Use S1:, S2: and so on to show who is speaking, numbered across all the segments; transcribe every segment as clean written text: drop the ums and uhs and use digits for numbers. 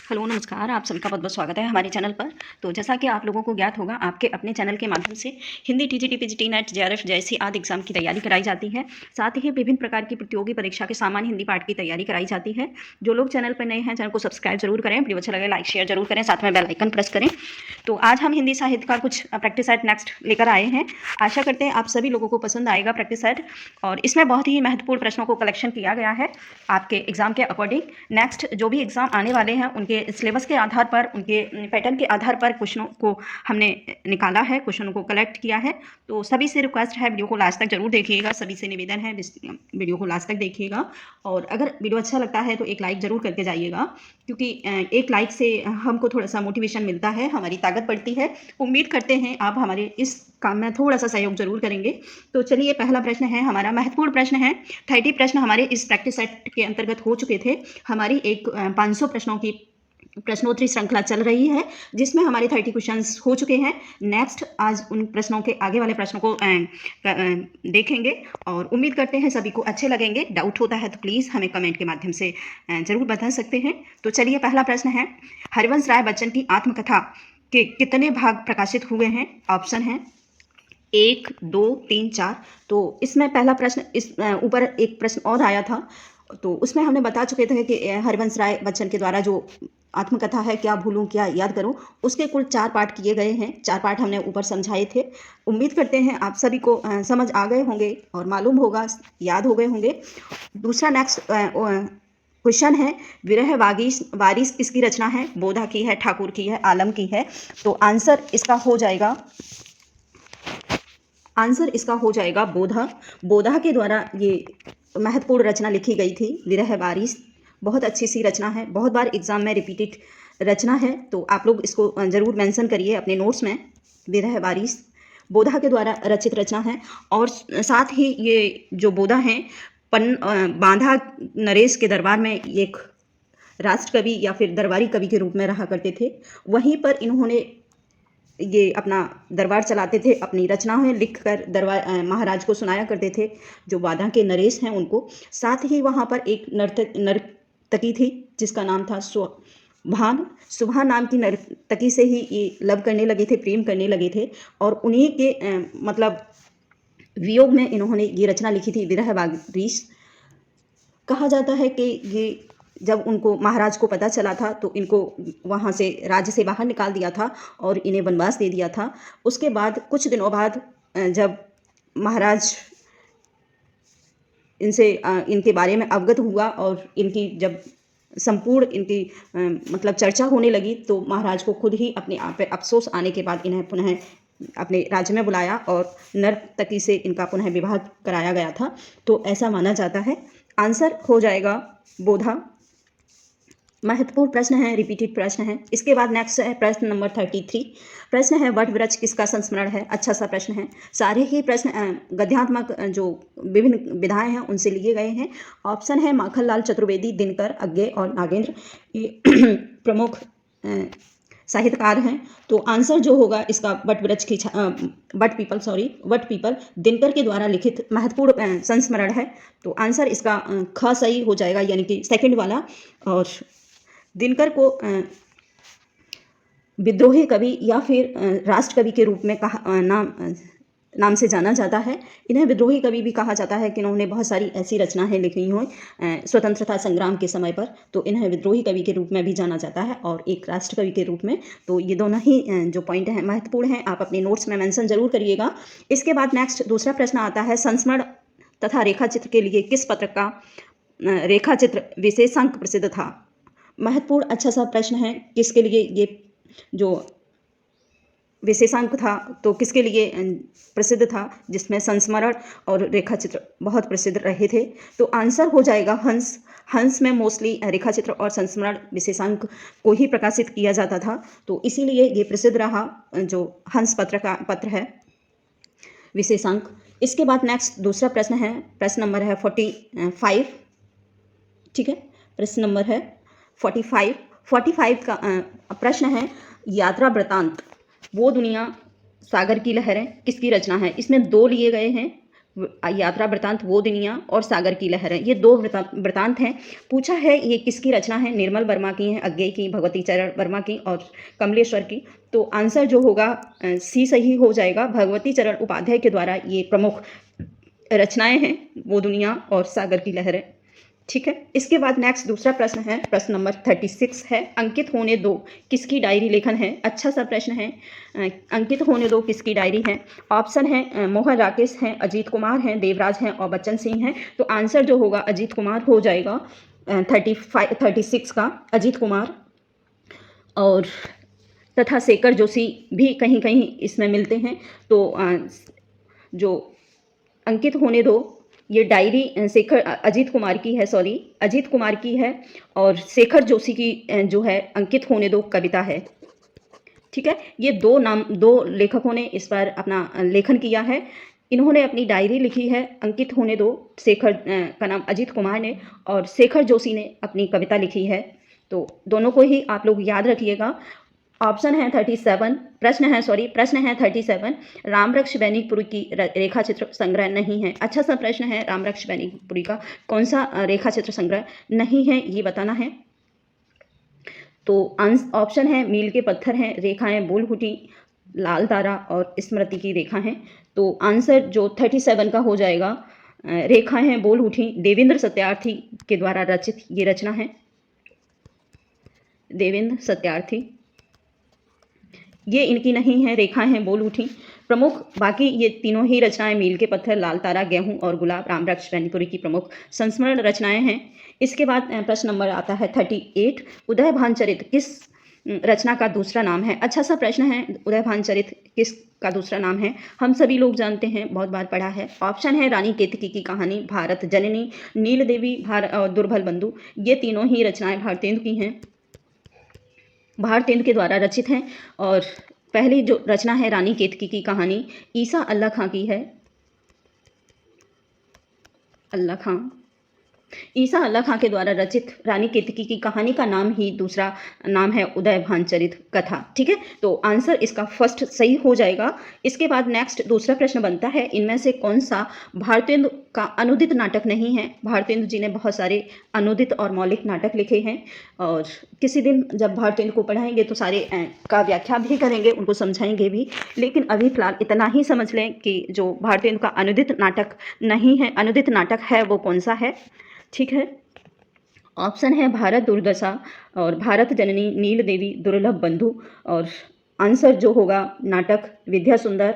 S1: Hello नमस्कार, आप सभी का बहुत-बहुत स्वागत है हमारे चैनल पर। तो जैसा कि आप लोगों को ज्ञात होगा, आपके अपने चैनल के माध्यम से Hindi, TGT, PGT, net, JRF जैसी आदि एग्ज़ाम की तैयारी कराई जाती है। साथ ही विभिन्न प्रकार की प्रतियोगी परीक्षा के सामान्य हिंदी पाठ की तैयारी कराई जाती है। जो लोग चैनल पर नए हैं, चैनल को सब्सक्राइब जरूर करें, वीडियो अच्छा लगे लाइक शेयर जरूर करें, साथ में बेल आइकन प्रेस करें। तो आज हम हिंदी साहित्य का कुछ प्रैक्टिस सेट नेक्स्ट लेकर आए हैं। आशा करते हैं आप सभी लोगों को पसंद आएगा प्रैक्टिस सेट, और इसमें बहुत ही महत्वपूर्ण प्रश्नों को कलेक्शन किया गया है आपके एग्जाम के अकॉर्डिंग। नेक्स्ट जो भी एग्जाम आने वाले हैं उनके सिलेबस के आधार पर, उनके पैटर्न के आधार पर क्वेश्चनों को हमने निकाला है, क्वेश्चनों को कलेक्ट किया है। तो सभी से रिक्वेस्ट है, वीडियो को लास्ट तक जरूर देखिएगा। सभी से निवेदन है, वीडियो को लास्ट तक देखिएगा। और अगर वीडियो अच्छा लगता है तो एक लाइक जरूर करके जाइएगा, क्योंकि एक लाइक से हमको थोड़ा सा मोटिवेशन मिलता है, हमारी ताकत बढ़ती है। उम्मीद करते हैं आप हमारे इस काम में थोड़ा सा सहयोग जरूर करेंगे। तो चलिए, पहला प्रश्न है हमारा, महत्वपूर्ण प्रश्न है। 30 प्रश्न हमारे इस प्रैक्टिस सेट के अंतर्गत हो चुके थे। हमारी एक 500 प्रश्नों की प्रश्नोत्तरी श्रृंखला चल रही है, जिसमें हमारे 30 क्वेश्चंस हो चुके हैं। नेक्स्ट आज उन प्रश्नों के आगे वाले प्रश्नों को देखेंगे, और उम्मीद करते हैं सभी को अच्छे लगेंगे। डाउट होता है तो प्लीज़ हमें कमेंट के माध्यम से जरूर बता सकते हैं। तो चलिए, पहला प्रश्न है, हरिवंश राय बच्चन की आत्मकथा के कितने भाग प्रकाशित हुए हैं? ऑप्शन है 1, 2, 3, 4। तो इसमें पहला प्रश्न, इस ऊपर एक प्रश्न और आया था, तो उसमें हमने बता चुके थे कि हरिवंश राय बच्चन के द्वारा जो आत्मकथा है, क्या भूलूं क्या याद करूं, उसके कुल 4 पार्ट किए गए हैं। 4 पार्ट हमने ऊपर समझाए थे। उम्मीद करते हैं आप सभी को समझ आ गए होंगे और मालूम होगा, याद हो गए होंगे। दूसरा नेक्स्ट क्वेश्चन है, विरह वारिस किसकी रचना है? बोधा की है, ठाकुर की है, आलम की है? तो आंसर इसका हो जाएगा बोधा। बोधा के द्वारा ये महत्वपूर्ण रचना लिखी गई थी, विरह वारिस। बहुत अच्छी सी रचना है, बहुत बार एग्जाम में रिपीटेड रचना है, तो आप लोग इसको जरूर मेंशन करिए अपने नोट्स में। विरह वारिस बोधा के द्वारा रचित रचना है। और साथ ही ये जो बोधा हैं, बांधा नरेश के दरबार में एक राष्ट्र कवि या फिर दरबारी कवि के रूप में रहा करते थे। वहीं पर इन्होंने ये अपना दरबार चलाते थे, अपनी रचनाएं लिखकर दरबार महाराज को सुनाया करते थे, जो बांधा के नरेश हैं उनको। साथ ही वहाँ पर एक नर्तकी थी जिसका नाम था सुभान। सुभान नाम की नर्तकी से ही ये लव करने लगे थे, प्रेम करने लगे थे, और उन्हीं के मतलब वियोग में इन्होंने ये रचना लिखी थी, विरह वारिस। कहा जाता है कि ये जब उनको महाराज को पता चला था तो इनको वहाँ से राज्य से बाहर निकाल दिया था और इन्हें वनवास दे दिया था। उसके बाद कुछ दिनों बाद जब महाराज इनसे इनके बारे में अवगत हुआ और इनकी जब संपूर्ण इनकी मतलब चर्चा होने लगी, तो महाराज को खुद ही अपने आप पे अफसोस आने के बाद इन्हें पुनः अपने राज्य में बुलाया और नर्तकी से इनका पुनः विवाह कराया गया था। तो ऐसा माना जाता है। आंसर हो जाएगा बोधा। महत्वपूर्ण प्रश्न है, रिपीटेड प्रश्न है। इसके बाद नेक्स्ट है प्रश्न नंबर 33। प्रश्न है, वट वृक्ष किसका संस्मरण है? अच्छा सा प्रश्न है। सारे ही प्रश्न गद्यात्मक जो विभिन्न विधाएं हैं उनसे लिए गए हैं। ऑप्शन है माखनलाल चतुर्वेदी, दिनकर, अज्ञे और नागेंद्र, ये प्रमुख साहित्यकार हैं। तो आंसर जो होगा इसका वट पीपल दिनकर के द्वारा लिखित महत्वपूर्ण संस्मरण है। तो आंसर इसका ख सही हो जाएगा, यानी कि सेकंड वाला। और दिनकर को विद्रोही कवि या फिर राष्ट्र कवि के रूप में नाम से जाना जाता है। इन्हें विद्रोही कवि भी कहा जाता है कि इन्होंने बहुत सारी ऐसी रचनाएं लिखी हुई स्वतंत्रता संग्राम के समय पर, तो इन्हें विद्रोही कवि के रूप में भी जाना जाता है और एक राष्ट्र कवि के रूप में। तो ये दोनों ही जो पॉइंट हैं महत्वपूर्ण हैं, आप अपने नोट्स में मेंशन जरूर करिएगा। इसके बाद नेक्स्ट दूसरा प्रश्न आता है, संस्मरण तथा रेखाचित्र के लिए किस पत्र का रेखाचित्र विशेषांक प्रसिद्ध था? महत्वपूर्ण अच्छा सा प्रश्न है, किसके लिए ये जो विशेषांक था तो किसके लिए प्रसिद्ध था, जिसमें संस्मरण और रेखाचित्र बहुत प्रसिद्ध रहे थे? तो आंसर हो जाएगा हंस। हंस में मोस्टली रेखाचित्र और संस्मरण विशेषांक को ही प्रकाशित किया जाता था, तो इसीलिए ये प्रसिद्ध रहा, जो हंस पत्र है विशेषांक। इसके बाद नेक्स्ट दूसरा प्रश्न है, प्रश्न नंबर है 45। ठीक है, प्रश्न नंबर है 45 का प्रश्न है, यात्रा वृतांत वो दुनिया सागर की लहरें किसकी रचना है? इसमें 2 लिए गए हैं, यात्रा वृतांत वो दुनिया और सागर की लहरें, ये दो वृतांत हैं। पूछा है ये किसकी रचना है, निर्मल वर्मा की है, अज्ञेय की, भगवती चरण वर्मा की और कमलेश्वर की। तो आंसर जो होगा सी सही हो जाएगा। भगवती चरण उपाध्याय के द्वारा ये प्रमुख रचनाएं हैं, वो दुनिया और सागर की लहरें। ठीक है, इसके बाद नेक्स्ट दूसरा प्रश्न है, प्रश्न नंबर 36 है, अंकित होने दो किसकी डायरी लेखन है। अच्छा सा प्रश्न है, अंकित होने दो किसकी डायरी है। ऑप्शन है मोहन राकेश हैं, अजीत कुमार हैं, देवराज हैं और बच्चन सिंह हैं। तो आंसर जो होगा अजीत कुमार हो जाएगा 36 का, अजीत कुमार। और तथा शेखर जोशी भी कहीं कहीं इसमें मिलते हैं। तो जो अंकित होने दो ये डायरी शेखर अजीत कुमार की है, सॉरी अजीत कुमार की है, और शेखर जोशी की जो है अंकित होने दो कविता है। ठीक है, ये दो लेखकों ने इस पर अपना लेखन किया है। इन्होंने अपनी डायरी लिखी है अंकित होने दो, शेखर का नाम अजीत कुमार ने, और शेखर जोशी ने अपनी कविता लिखी है। तो दोनों को ही आप लोग याद रखिएगा। ऑप्शन है 37, प्रश्न है 37, रामवृक्ष बैनिकपुरी की रेखा चित्र संग्रह नहीं है। अच्छा सा प्रश्न है, रामवृक्ष बैनिकपुरी का कौन सा रेखा चित्र संग्रह नहीं है ये बताना है। तो ऑप्शन है मील के पत्थर हैं, रेखाएं बोल-फूटी, लाल तारा और स्मृति की रेखा हैं। तो आंसर जो 37 का हो जाएगा, रेखाएं हैं बोल उठी, देवेंद्र सत्यार्थी के द्वारा रचित ये रचना है, देवेंद्र सत्यार्थी। ये इनकी नहीं है, रेखाएं हैं बोल उठी। प्रमुख बाकी ये तीनों ही रचनाएं मील के पत्थर, लाल तारा, गेहूं और गुलाब रामवृक्ष बैनिकपुरी की प्रमुख संस्मरण रचनाएं हैं। इसके बाद प्रश्न नंबर आता है 38, उदय भानचरित किस रचना का दूसरा नाम है। अच्छा सा प्रश्न है, उदय भानचरित किस का दूसरा नाम है, हम सभी लोग जानते हैं, बहुत बार पढ़ा है। ऑप्शन है रानी केतकी की कहानी, भारत जननी, नील देवी और दुर्बल बंधु। ये तीनों ही रचनाएं भारतेंदु की हैं, भारतेंदु के द्वारा रचित हैं। और पहली जो रचना है रानी केतकी की कहानी, ईसा अल्लाह खां की है, अल्लाह खां, ईसा अल्लाह खां के द्वारा रचित रानी केतकी की कहानी का नाम ही दूसरा नाम है उदय भानचरित कथा। ठीक है, तो आंसर इसका फर्स्ट सही हो जाएगा। इसके बाद नेक्स्ट दूसरा प्रश्न बनता है, इनमें से कौन सा भारतेंदु का अनुदित नाटक नहीं है। भारतेंदु जी ने बहुत सारे अनुदित और मौलिक नाटक लिखे हैं, और किसी दिन जब भारतेंदु को पढ़ाएंगे तो सारे का व्याख्या भी करेंगे, उनको समझाएंगे भी। लेकिन अभी फिलहाल इतना ही समझ लें कि जो भारतेंदु का अनुदित नाटक नहीं है, अनुदित नाटक है वो कौन सा है। ठीक है, ऑप्शन है भारत दुर्दशा और भारत जननी, नील देवी, दुर्लभ बंधु। और आंसर जो होगा नाटक विद्या सुंदर।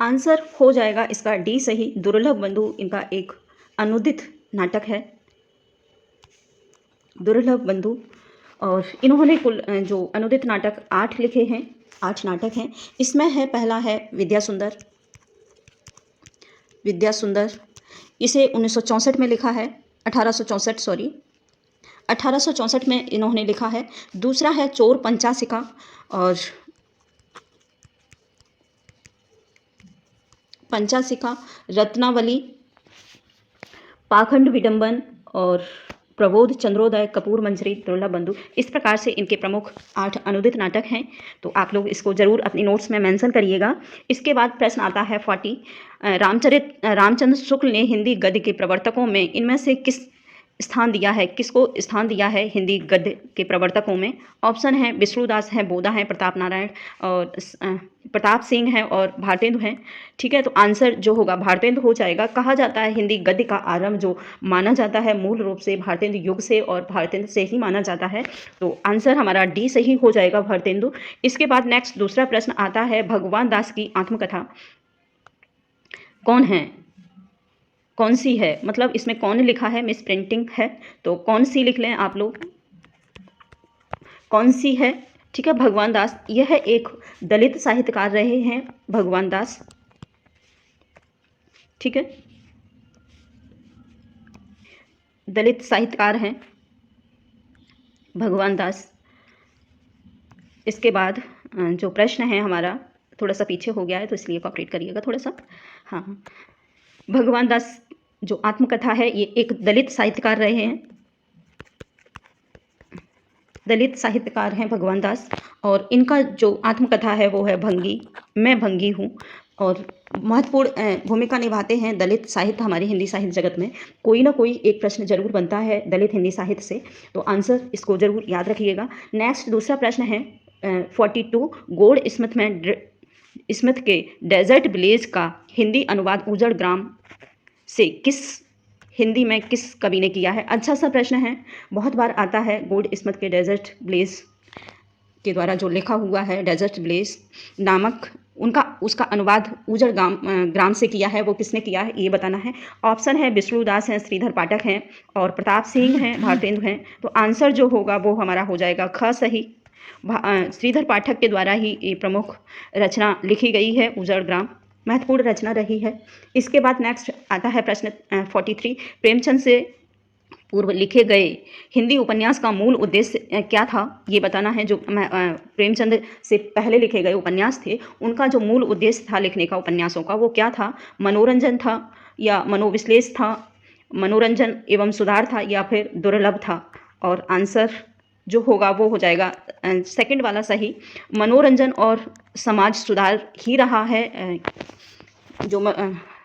S1: आंसर हो जाएगा इसका डी सही, दुर्लभ बंधु इनका एक अनुदित नाटक है, दुर्लभ बंधु। और इन्होंने कुल जो अनुदित नाटक 8 लिखे हैं, 8 नाटक हैं। इसमें है पहला है विद्या सुंदर, विद्या सुंदर, इसे 1964 में लिखा है, 1864 सॉरी 1864 में इन्होंने लिखा है। दूसरा है चोर पंचासिका और पंचासिका, रत्नावली, पाखंड विडंबन और प्रबोध, चंद्रोदय, कपूर मंजरी, दुर्लभ बंधु। इस प्रकार से इनके प्रमुख 8 अनुदित नाटक हैं। तो आप लोग इसको जरूर अपनी नोट्स में मेंशन करिएगा। इसके बाद प्रश्न आता है 40, रामचंद्र शुक्ल ने हिंदी गद्य के प्रवर्तकों में इनमें से किसको स्थान दिया है हिंदी गद्य के प्रवर्तकों में। ऑप्शन है विष्णुदास है, बोधा है, प्रताप नारायण और प्रताप सिंह है और भारतेंदु हैं। ठीक है, तो आंसर जो होगा भारतेंदु हो जाएगा। कहा जाता है हिंदी गद्य का आरंभ जो माना जाता है मूल रूप से भारतेंदु युग से और भारतेंदु से ही माना जाता है। तो आंसर हमारा डी सही हो जाएगा, भारतेंदु। इसके बाद नेक्स्ट दूसरा प्रश्न आता है, भगवान दास की आत्मकथा कौन है, कौन सी है, मतलब इसमें कौन लिखा है, मिस प्रिंटिंग है, तो कौन सी लिख लें आप लोग, कौन सी है। ठीक है, भगवान दास, यह एक दलित साहित्यकार रहे हैं भगवान दास। ठीक है, दलित साहित्यकार हैं भगवान दास। इसके बाद जो प्रश्न है हमारा थोड़ा सा पीछे हो गया है, तो इसलिए कॉपरेट करिएगा थोड़ा सा। हाँ, भगवान दास जो आत्मकथा है ये एक दलित साहित्यकार रहे हैं, दलित साहित्यकार हैं भगवान दास, और इनका जो आत्मकथा है वो है भंगी, मैं भंगी हूँ। और महत्वपूर्ण भूमिका निभाते हैं दलित साहित्य हमारे हिंदी साहित्य जगत में। कोई ना कोई एक प्रश्न जरूर बनता है दलित हिंदी साहित्य से, तो आंसर इसको जरूर याद रखिएगा। नेक्स्ट दूसरा प्रश्न है 42, गोल्ड स्मिथ के डेजर्ट विलेज का हिंदी अनुवाद उजड़ ग्राम से हिंदी में किस कवि ने किया है। अच्छा सा प्रश्न है, बहुत बार आता है। गोल्ड स्मिथ के डेजर्ट विलेज के द्वारा जो लिखा हुआ है डेजर्ट विलेज नामक, उसका अनुवाद उजड़ ग्राम से किया है, वो किसने किया है ये बताना है। ऑप्शन है विष्णुदास हैं, श्रीधर पाठक हैं, और प्रताप सिंह हैं, भारतेंदु हैं। तो आंसर जो होगा वो हमारा हो जाएगा ख सही। श्रीधर पाठक के द्वारा ही ये प्रमुख रचना लिखी गई है उजड़ ग्राम, महत्वपूर्ण रचना रही है। इसके बाद नेक्स्ट आता है प्रश्न 43, प्रेमचंद से पूर्व लिखे गए हिंदी उपन्यास का मूल उद्देश्य क्या था, ये बताना है। जो प्रेमचंद से पहले लिखे गए उपन्यास थे, उनका जो मूल उद्देश्य था लिखने का उपन्यासों का, वो क्या था। मनोरंजन था, या मनोविश्लेष था, मनोरंजन एवं सुधार था, या फिर दुर्लभ था। और आंसर जो होगा वो हो जाएगा सेकंड वाला सही, मनोरंजन और समाज सुधार ही रहा है जो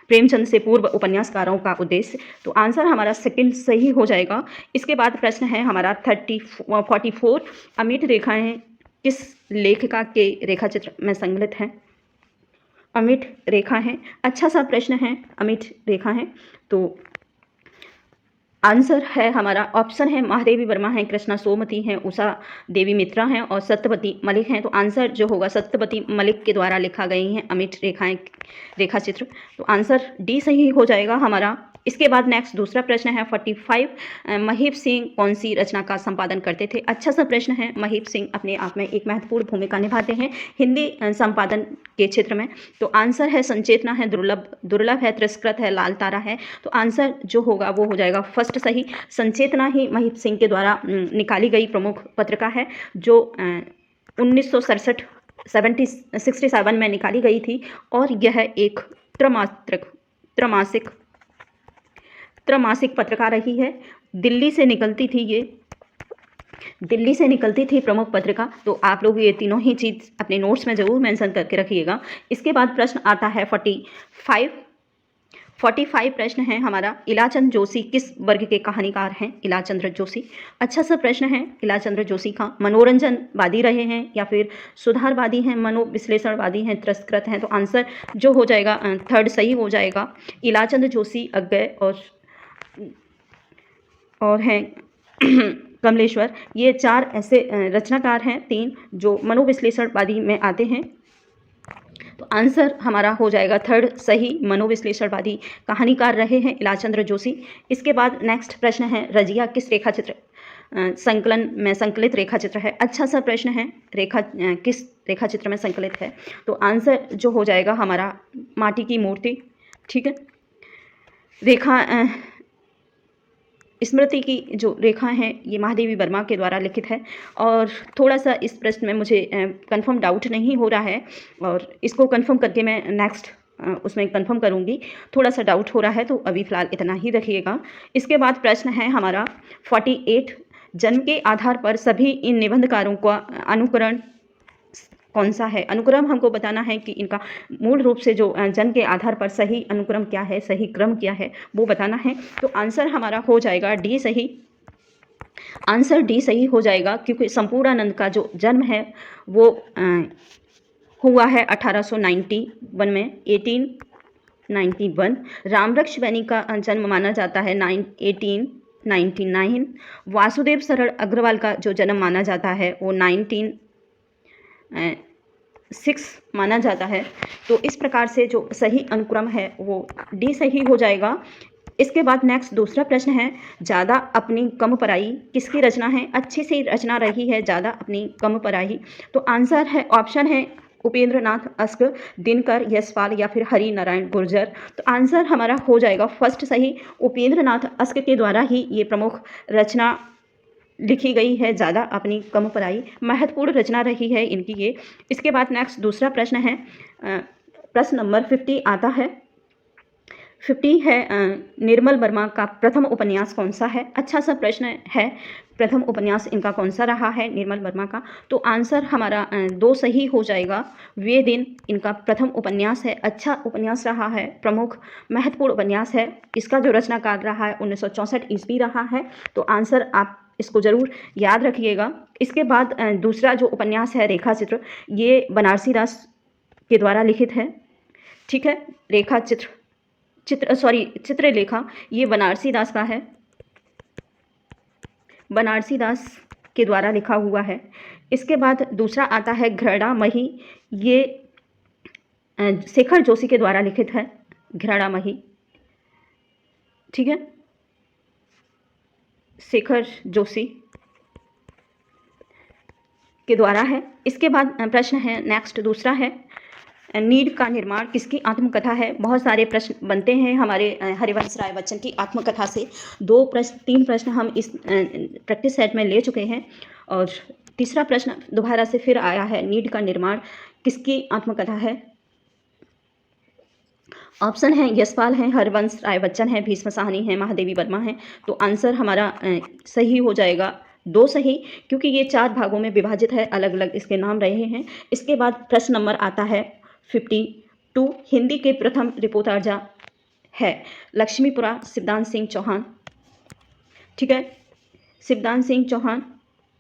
S1: प्रेमचंद से पूर्व उपन्यासकारों का उद्देश्य। तो आंसर हमारा सेकंड सही हो जाएगा। इसके बाद प्रश्न है हमारा 44, अमिट रेखाएं किस लेखिका के रेखा चित्र में सम्मिलित हैं। अमिट रेखा है, अच्छा सा प्रश्न है, अमिट रेखा है। तो आंसर है हमारा ऑप्शन है महादेवी वर्मा हैं, कृष्णा सोमती हैं, उषा देवी मित्रा हैं, और सत्यवती मलिक हैं। तो आंसर जो होगा सत्यवती मलिक के द्वारा लिखा गई हैं अमिट रेखाएं रेखा चित्र। तो आंसर डी सही हो जाएगा हमारा। इसके बाद नेक्स्ट दूसरा प्रश्न है 45, महीप सिंह कौन सी रचना का संपादन करते थे। अच्छा सा प्रश्न है। महीप सिंह अपने आप में एक महत्वपूर्ण भूमिका निभाते हैं हिंदी संपादन के क्षेत्र में। तो आंसर है संचेतना है, दुर्लभ है, तिरस्कृत है, लाल तारा है। तो आंसर जो होगा वो हो जाएगा फर्स्ट सही। संचेतना ही महीप सिंह के द्वारा निकाली गई प्रमुख पत्रिका है, जो 1967 में निकाली गई थी, और यह एक त्रैमासिक पत्रिका रही है। दिल्ली से निकलती थी प्रमुख पत्रिका। तो आप लोग ये तीनों ही चीज़ अपने नोट्स में ज़रूर मेंशन करके रखिएगा। इसके बाद प्रश्न आता है 45 प्रश्न है हमारा, इलाचंद जोशी किस वर्ग के कहानीकार हैं। इलाचंद्र जोशी, अच्छा सा प्रश्न है। इलाचंद्र जोशी का मनोरंजनवादी रहे हैं, या फिर सुधारवादी हैं, मनोविश्लेषणवादी हैं, तिरस्कृत हैं। तो आंसर जो हो जाएगा थर्ड सही हो जाएगा। इलाचंद जोशी, अज्ञे और हैं कमलेश्वर, ये 4 ऐसे रचनाकार हैं, 3 जो मनोविश्लेषणवादी में आते हैं। तो आंसर हमारा हो जाएगा थर्ड सही, मनोविश्लेषणवादी कहानीकार रहे हैं इलाचंद्र जोशी। इसके बाद नेक्स्ट प्रश्न है, रजिया किस रेखा चित्र संकलन में संकलित रेखा चित्र है। अच्छा सा प्रश्न है, किस रेखा चित्र में संकलित है। तो आंसर जो हो जाएगा हमारा माटी की मूर्ति, ठीक है। रेखा स्मृति की जो रेखा है ये महादेवी वर्मा के द्वारा लिखित है। और थोड़ा सा इस प्रश्न में मुझे कंफर्म डाउट नहीं हो रहा है, और इसको कंफर्म करके मैं नेक्स्ट उसमें कंफर्म करूंगी। थोड़ा सा डाउट हो रहा है, तो अभी फ़िलहाल इतना ही रखिएगा। इसके बाद प्रश्न है हमारा 48, जन्म के आधार पर सभी इन निबंधकारों का अनुकरण कौन सा है। अनुक्रम हमको बताना है कि इनका मूल रूप से जो जन्म के आधार पर सही अनुक्रम क्या है, सही क्रम क्या है, वो बताना है। तो आंसर हमारा हो जाएगा डी सही। आंसर डी सही हो जाएगा, क्योंकि संपूर्णानंद का जो जन्म है वो हुआ है 1891 में, 1891। रामवृक्ष बैनी का जन्म माना जाता है 1899। वासुदेव शरण अग्रवाल का जो जन्म माना जाता है वो 1906 माना जाता है। तो इस प्रकार से जो सही अनुक्रम है वो डी सही हो जाएगा। इसके बाद नेक्स्ट दूसरा प्रश्न है, ज़्यादा अपनी कम पराई किसकी रचना है। अच्छी सी रचना रही है ज़्यादा अपनी कम पराई। तो आंसर है ऑप्शन है उपेंद्र नाथ अस्क, दिनकर, यशपाल, या फिर हरि नारायण गुर्जर। तो आंसर हमारा हो जाएगा फर्स्ट सही। उपेंद्र नाथ अस्क के द्वारा ही ये प्रमुख रचना लिखी गई है, ज़्यादा अपनी कम पराई। महत्वपूर्ण रचना रही है इनकी ये। इसके बाद नेक्स्ट दूसरा प्रश्न है, प्रश्न नंबर 50 आता है, 50 है निर्मल वर्मा का प्रथम उपन्यास कौन सा है। अच्छा सा प्रश्न है, प्रथम उपन्यास इनका कौन सा रहा है निर्मल वर्मा का। तो आंसर हमारा 2 सही हो जाएगा। वे दिन इनका प्रथम उपन्यास है, अच्छा उपन्यास रहा है, प्रमुख महत्वपूर्ण उपन्यास है। इसका जो रचनाकाल रहा है 1964 ईस्वी रहा है। तो आंसर आप इसको ज़रूर याद रखिएगा। इसके बाद दूसरा जो उपन्यास है रेखा चित्र, ये बनारसी दास के द्वारा लिखित है। ठीक है, रेखा चित्रलेखा ये बनारसी दास का है, बनारसी दास के द्वारा लिखा हुआ है। इसके बाद दूसरा आता है घृणामयी, ये शेखर जोशी के द्वारा लिखित है, घृणामयी। ठीक है, शेखर जोशी के द्वारा है। इसके बाद प्रश्न है नेक्स्ट, दूसरा है नीड का निर्माण किसकी आत्मकथा है। बहुत सारे प्रश्न बनते हैं हमारे हरिवंश राय बच्चन की आत्मकथा से। 3 प्रश्न हम इस प्रैक्टिस सेट में ले चुके हैं और तीसरा प्रश्न दोबारा से फिर आया है, नीड का निर्माण किसकी आत्मकथा है। ऑप्शन है यशपाल है, हरिवंश राय बच्चन है, भीष्म साहनी है, महादेवी वर्मा है। तो आंसर हमारा सही हो जाएगा 2 सही, क्योंकि ये 4 भागों में विभाजित है, अलग अलग इसके नाम रहे हैं। इसके बाद प्रश्न नंबर आता है 52, हिंदी के प्रथम रिपोर्टर्जा है लक्ष्मीपुरा शिवदान सिंह चौहान। ठीक है, शिवदान सिंह चौहान।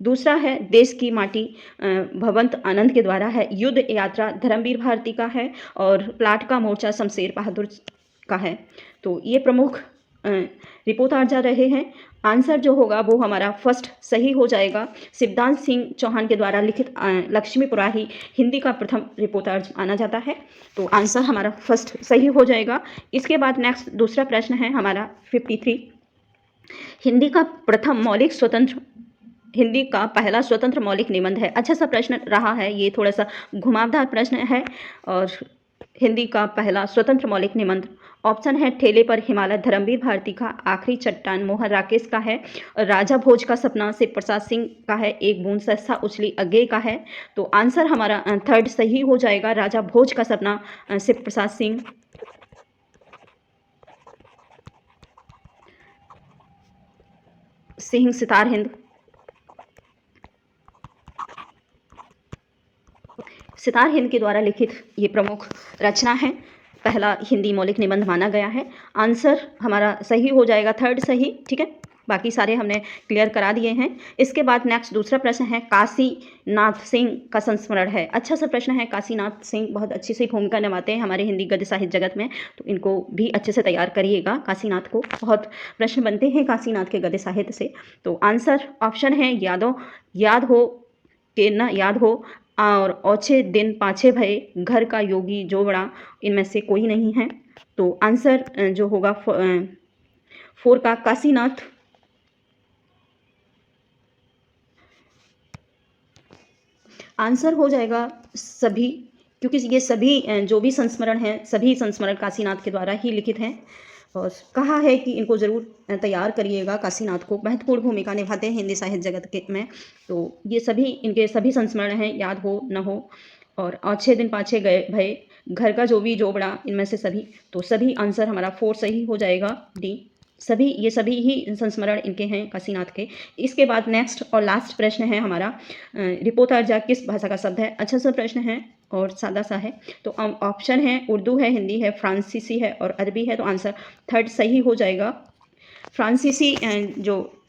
S1: दूसरा है देश की माटी भवंत आनंद के द्वारा है, युद्ध यात्रा धर्मवीर भारती का है और प्लाट का मोर्चा शमशेर बहादुर का है। तो ये प्रमुख रिपोर्टर्जा रहे हैं। आंसर जो होगा वो हमारा फर्स्ट सही हो जाएगा। शिवदान सिंह चौहान के द्वारा लिखित लक्ष्मीपुरा ही हिंदी का प्रथम रिपोर्टर्ज माना जाता है। तो आंसर हमारा फर्स्ट सही हो जाएगा। इसके बाद नेक्स्ट दूसरा प्रश्न है हमारा 53, हिंदी का पहला स्वतंत्र मौलिक निबंध है। अच्छा सा प्रश्न रहा है, ये थोड़ा सा घुमावदार प्रश्न है। और हिंदी का पहला स्वतंत्र मौलिक निबंध, ऑप्शन है ठेले पर हिमालय धर्मवीर भारती का, आखिरी चट्टान मोहन राकेश का है, राजा भोज का सपना शिव प्रसाद सिंह का है, एक बूंद सहसा उछली अज्ञे का है। तो आंसर हमारा थर्ड सही हो जाएगा, राजा भोज का सपना शिव प्रसाद सिंह सितार हिंद। सितार हिंद के द्वारा लिखित ये प्रमुख रचना है, पहला हिंदी मौलिक निबंध माना गया है। आंसर हमारा सही हो जाएगा, थर्ड सही। ठीक है, बाकी सारे हमने क्लियर करा दिए हैं। इसके बाद नेक्स्ट दूसरा प्रश्न है काशीनाथ सिंह का संस्मरण है। अच्छा सा प्रश्न है, काशीनाथ सिंह बहुत अच्छी सी भूमिका निभाते हैं हमारे हिंदी गद्य साहित्य जगत में, तो इनको भी अच्छे से तैयार करिएगा। काशीनाथ को बहुत प्रश्न बनते हैं काशीनाथ के गद्य साहित्य से। तो आंसर ऑप्शन है याद हो के न याद हो और औछे दिन पाछे भये, घर का योगी जो बड़ा, इनमें से कोई नहीं है। तो आंसर जो होगा 4 का काशीनाथ। आंसर हो जाएगा सभी, क्योंकि ये सभी जो भी संस्मरण हैं, सभी संस्मरण काशीनाथ के द्वारा ही लिखित हैं। और कहा है कि इनको ज़रूर तैयार करिएगा। काशीनाथ को महत्वपूर्ण भूमिका निभाते हैं हिंदी साहित्य जगत के में। तो ये सभी इनके सभी संस्मरण हैं, याद हो न हो और औछे दिन पाछे गए भय, घर का जो भी जो बड़ा, इनमें से सभी। तो सभी आंसर हमारा 4 सही हो जाएगा, डी। ये सभी ही संस्मरण इनके हैं काशीनाथ के। इसके बाद नेक्स्ट और लास्ट प्रश्न है हमारा, रिपोर्टर्जा किस भाषा का शब्द है। अच्छा सा प्रश्न है और सादा सा है। तो ऑप्शन है उर्दू है, हिंदी है, फ्रांसीसी है और अरबी है। तो आंसर थर्ड सही हो जाएगा। फ्रांसीसी जो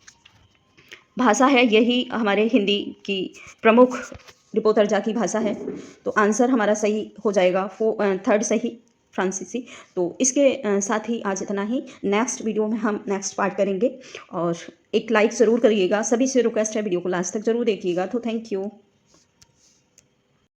S1: भाषा है यही हमारे हिंदी की प्रमुख रिपोर्टर्जा की भाषा है। तो आंसर हमारा सही हो जाएगा, थर्ड सही फ्रांसीसी। तो इसके साथ ही आज इतना ही। नेक्स्ट वीडियो में हम नेक्स्ट पार्ट करेंगे और एक लाइक ज़रूर करिएगा। सभी से रिक्वेस्ट है, वीडियो को लास्ट तक ज़रूर देखिएगा। तो थैंक यू।